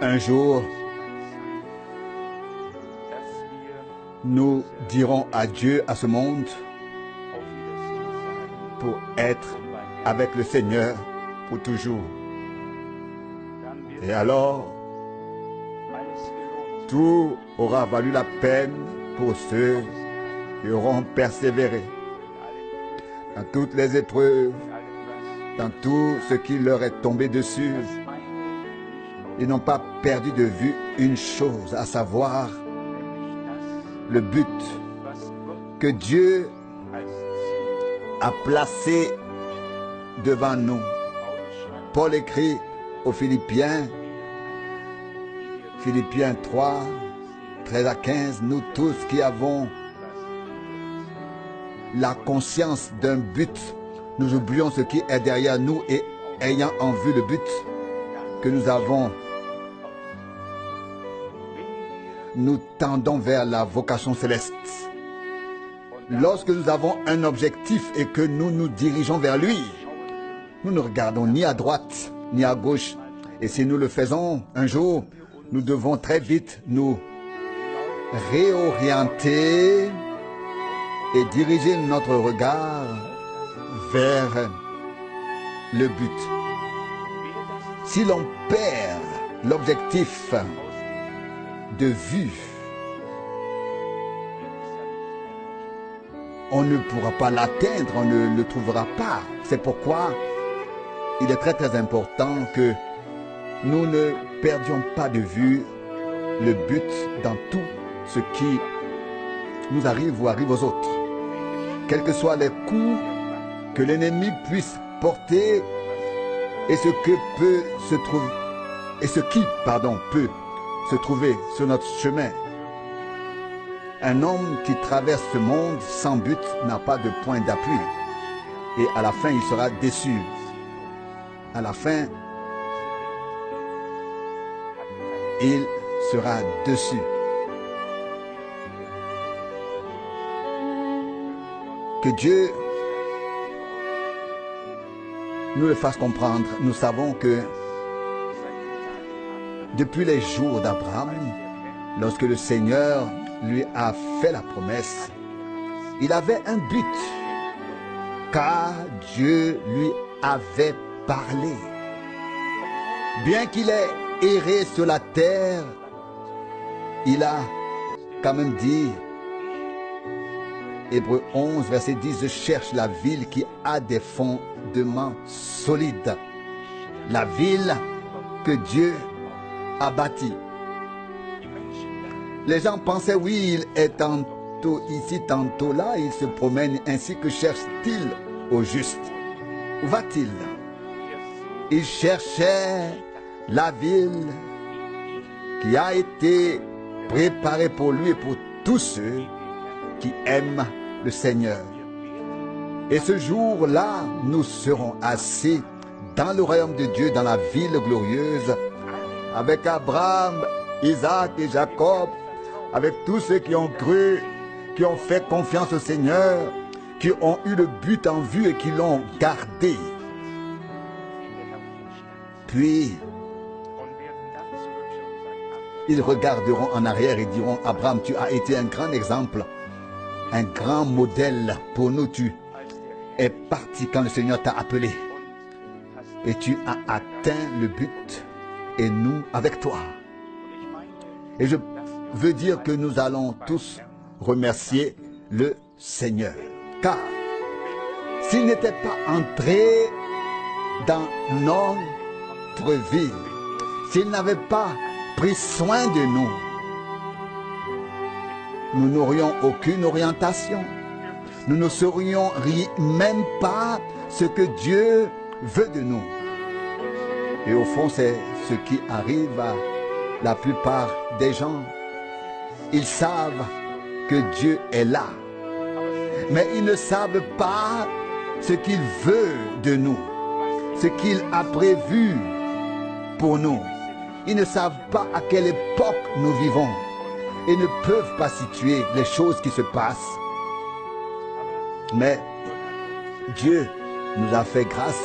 Un jour, nous dirons adieu à ce monde pour être avec le Seigneur pour toujours. Et alors, tout aura valu la peine pour ceux qui auront persévéré dans toutes les épreuves, dans tout ce qui leur est tombé dessus. Ils n'ont pas perdu de vue une chose, à savoir le but que Dieu a placé devant nous. Paul écrit aux Philippiens 3, 13 à 15, nous tous qui avons la conscience d'un but, nous oublions ce qui est derrière nous et ayant en vue le but que nous avons, nous tendons vers la vocation céleste. Lorsque nous avons un objectif et que nous nous dirigeons vers lui, nous ne regardons ni à droite ni à gauche. Et si nous le faisons un jour, nous devons très vite nous réorienter et diriger notre regard vers le but. Si l'on perd l'objectif de vue, on ne pourra pas l'atteindre, on ne le trouvera pas. C'est pourquoi il est très très important que nous ne perdions pas de vue le but dans tout ce qui nous arrive ou arrive aux autres. Quels que soient les coups que l'ennemi puisse porter et ce qui peut se trouver sur notre chemin. Un homme qui traverse ce monde sans but n'a pas de point d'appui. Et à la fin, il sera déçu. À la fin, il sera déçu. Que Dieu nous le fasse comprendre. Nous savons que depuis les jours d'Abraham, lorsque le Seigneur lui a fait la promesse, il avait un but, car Dieu lui avait parlé. Bien qu'il ait erré sur la terre, il a quand même dit, Hébreux 11, verset 10, je cherche la ville qui a des fondements solides. La ville que Dieu a bâtie. Les gens pensaient, oui, il est tantôt ici, tantôt là, il se promène, ainsi que cherche-t-il au juste? Où va-t-il? Il cherchait la ville qui a été préparée pour lui et pour tous ceux qui aiment le Seigneur. Et ce jour-là, nous serons assis dans le royaume de Dieu, dans la ville glorieuse, avec Abraham, Isaac et Jacob, avec tous ceux qui ont cru, qui ont fait confiance au Seigneur, qui ont eu le but en vue et qui l'ont gardé. Puis, ils regarderont en arrière et diront, Abraham, tu as été un grand exemple, un grand modèle pour nous. Tu es parti quand le Seigneur t'a appelé. Et tu as atteint le but, et nous avec toi. Et je veux dire que nous allons tous remercier le Seigneur. Car s'il n'était pas entré dans notre vie, s'il n'avait pas pris soin de nous, nous n'aurions aucune orientation. Nous ne saurions même pas ce que Dieu veut de nous. Et au fond, c'est ce qui arrive à la plupart des gens. Ils savent que Dieu est là, mais ils ne savent pas ce qu'il veut de nous, ce qu'il a prévu pour nous. Ils ne savent pas à quelle époque nous vivons et ne peuvent pas situer les choses qui se passent. Mais Dieu nous a fait grâce.